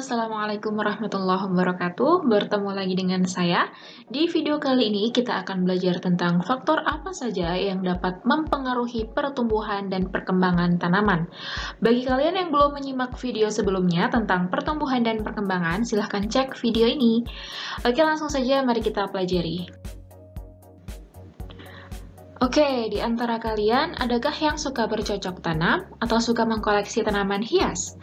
Assalamualaikum warahmatullahi wabarakatuh. Bertemu lagi dengan saya. Di video kali ini kita akan belajar tentang faktor apa saja yang dapat mempengaruhi pertumbuhan dan perkembangan tanaman. Bagi kalian yang belum menyimak video sebelumnya tentang pertumbuhan dan perkembangan, silahkan cek video ini. Oke, langsung saja mari kita pelajari. Oke, di antara kalian, adakah yang suka bercocok tanam atau suka mengkoleksi tanaman hias?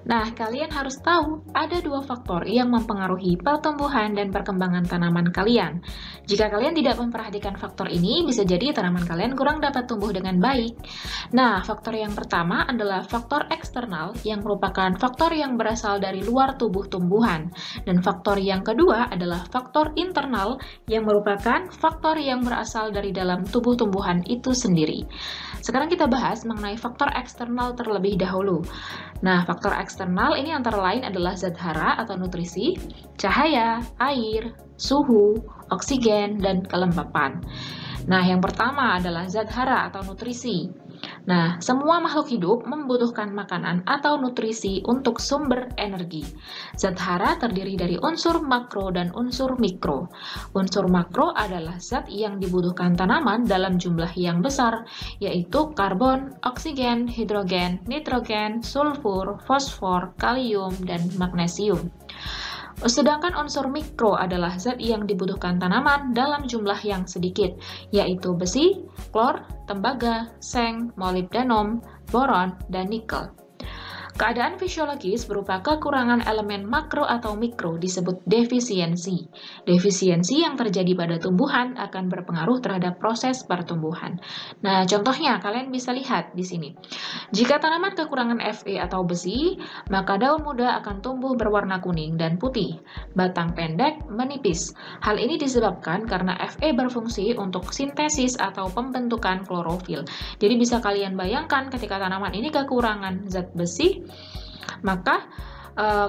Nah, kalian harus tahu ada dua faktor yang mempengaruhi pertumbuhan dan perkembangan tanaman kalian. Jika kalian tidak memperhatikan faktor ini, bisa jadi tanaman kalian kurang dapat tumbuh dengan baik. Nah, faktor yang pertama adalah faktor eksternal yang merupakan faktor yang berasal dari luar tubuh tumbuhan. Dan faktor yang kedua adalah faktor internal yang merupakan faktor yang berasal dari dalam tubuh tumbuhan itu sendiri. Sekarang kita bahas mengenai faktor eksternal terlebih dahulu. Nah, faktor eksternal ini antara lain adalah zat hara atau nutrisi, cahaya, air, suhu, oksigen, dan kelembapan. Nah, yang pertama adalah zat hara atau nutrisi. Nah, semua makhluk hidup membutuhkan makanan atau nutrisi untuk sumber energi. Zat hara terdiri dari unsur makro dan unsur mikro. Unsur makro adalah zat yang dibutuhkan tanaman dalam jumlah yang besar, yaitu karbon, oksigen, hidrogen, nitrogen, sulfur, fosfor, kalium, dan magnesium. Sedangkan unsur mikro adalah zat yang dibutuhkan tanaman dalam jumlah yang sedikit, yaitu besi, klor, tembaga, seng, molibdenum, boron, dan nikel. Keadaan fisiologis berupa kekurangan elemen makro atau mikro disebut defisiensi. Defisiensi yang terjadi pada tumbuhan akan berpengaruh terhadap proses pertumbuhan. Nah, contohnya kalian bisa lihat di sini. Jika tanaman kekurangan Fe atau besi, maka daun muda akan tumbuh berwarna kuning dan putih. Batang pendek menipis. Hal ini disebabkan karena Fe berfungsi untuk sintesis atau pembentukan klorofil. Jadi bisa kalian bayangkan ketika tanaman ini kekurangan zat besi, maka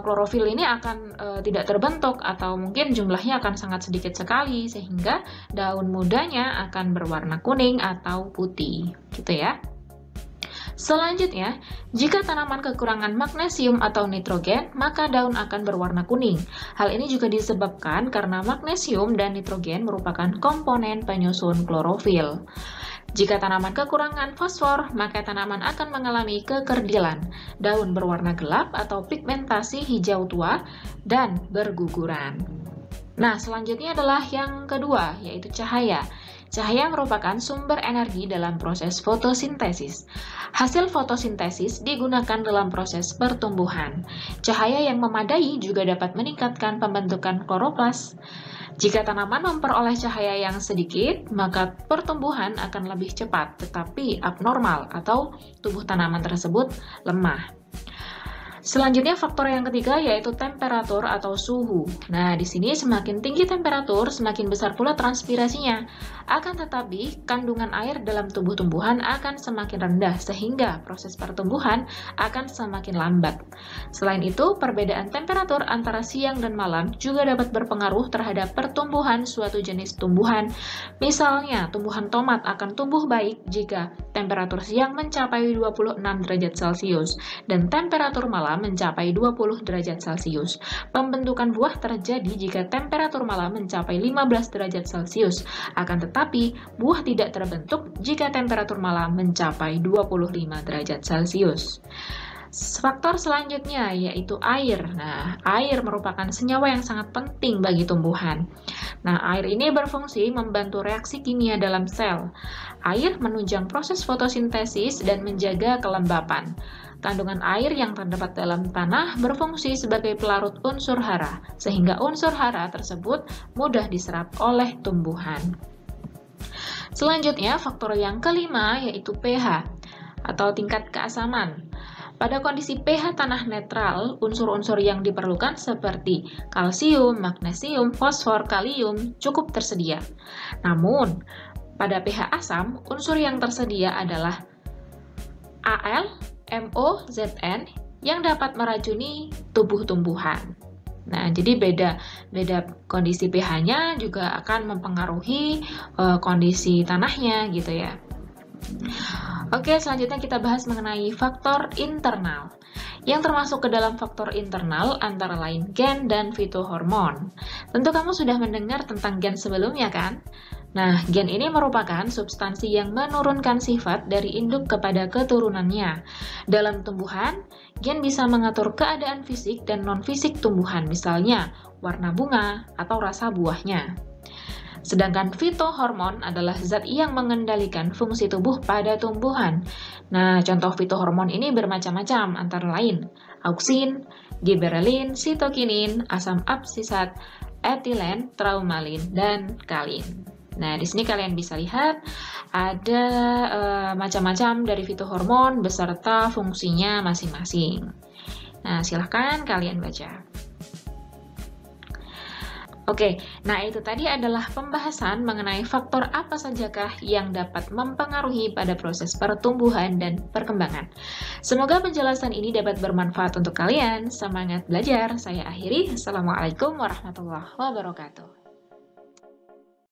klorofil ini akan tidak terbentuk atau mungkin jumlahnya akan sangat sedikit sekali sehingga daun mudanya akan berwarna kuning atau putih, gitu ya. Selanjutnya, jika tanaman kekurangan magnesium atau nitrogen, maka daun akan berwarna kuning. Hal ini juga disebabkan karena magnesium dan nitrogen merupakan komponen penyusun klorofil. Jika tanaman kekurangan fosfor, maka tanaman akan mengalami kekerdilan, daun berwarna gelap atau pigmentasi hijau tua, dan berguguran. Nah, selanjutnya adalah yang kedua, yaitu cahaya. Cahaya merupakan sumber energi dalam proses fotosintesis. Hasil fotosintesis digunakan dalam proses pertumbuhan. Cahaya yang memadai juga dapat meningkatkan pembentukan kloroplas. Jika tanaman memperoleh cahaya yang sedikit, maka pertumbuhan akan lebih cepat, tetapi abnormal atau tubuh tanaman tersebut lemah. Selanjutnya faktor yang ketiga yaitu temperatur atau suhu. Nah, di sini semakin tinggi temperatur, semakin besar pula transpirasinya. Akan tetapi, kandungan air dalam tubuh tumbuhan akan semakin rendah sehingga proses pertumbuhan akan semakin lambat. Selain itu, perbedaan temperatur antara siang dan malam juga dapat berpengaruh terhadap pertumbuhan suatu jenis tumbuhan. Misalnya, tumbuhan tomat akan tumbuh baik jika temperatur siang mencapai 26 derajat Celcius dan temperatur malam mencapai 20 derajat Celcius. Pembentukan buah terjadi jika temperatur malam mencapai 15 derajat Celcius. Akan tetapi, buah tidak terbentuk jika temperatur malam mencapai 25 derajat Celcius. Faktor selanjutnya yaitu air. Nah, air merupakan senyawa yang sangat penting bagi tumbuhan. Nah, air ini berfungsi membantu reaksi kimia dalam sel. Air menunjang proses fotosintesis dan menjaga kelembapan. Kandungan air yang terdapat dalam tanah berfungsi sebagai pelarut unsur hara, sehingga unsur hara tersebut mudah diserap oleh tumbuhan. Selanjutnya, faktor yang kelima yaitu pH atau tingkat keasaman. Pada kondisi pH tanah netral, unsur-unsur yang diperlukan seperti kalsium, magnesium, fosfor, kalium cukup tersedia. Namun, pada pH asam, unsur yang tersedia adalah Al, MoZn yang dapat meracuni tubuh tumbuhan. Nah, jadi beda kondisi pH-nya juga akan mempengaruhi kondisi tanahnya gitu ya. Oke, selanjutnya kita bahas mengenai faktor internal. Yang termasuk ke dalam faktor internal antara lain gen dan fitohormon. Tentu kamu sudah mendengar tentang gen sebelumnya kan? Nah, gen ini merupakan substansi yang menurunkan sifat dari induk kepada keturunannya. Dalam tumbuhan, gen bisa mengatur keadaan fisik dan non-fisik tumbuhan, misalnya warna bunga atau rasa buahnya. Sedangkan fitohormon adalah zat yang mengendalikan fungsi tubuh pada tumbuhan. Nah, contoh fitohormon ini bermacam-macam, antara lain auksin, giberelin, sitokinin, asam absisat, etilen, traumalin, dan kalin. Nah, di sini kalian bisa lihat ada macam-macam dari fitohormon beserta fungsinya masing-masing. Nah, silahkan kalian baca. Oke, nah itu tadi adalah pembahasan mengenai faktor apa sajakah yang dapat mempengaruhi pada proses pertumbuhan dan perkembangan. Semoga penjelasan ini dapat bermanfaat untuk kalian. Semangat belajar. Saya akhiri. Assalamualaikum warahmatullahi wabarakatuh.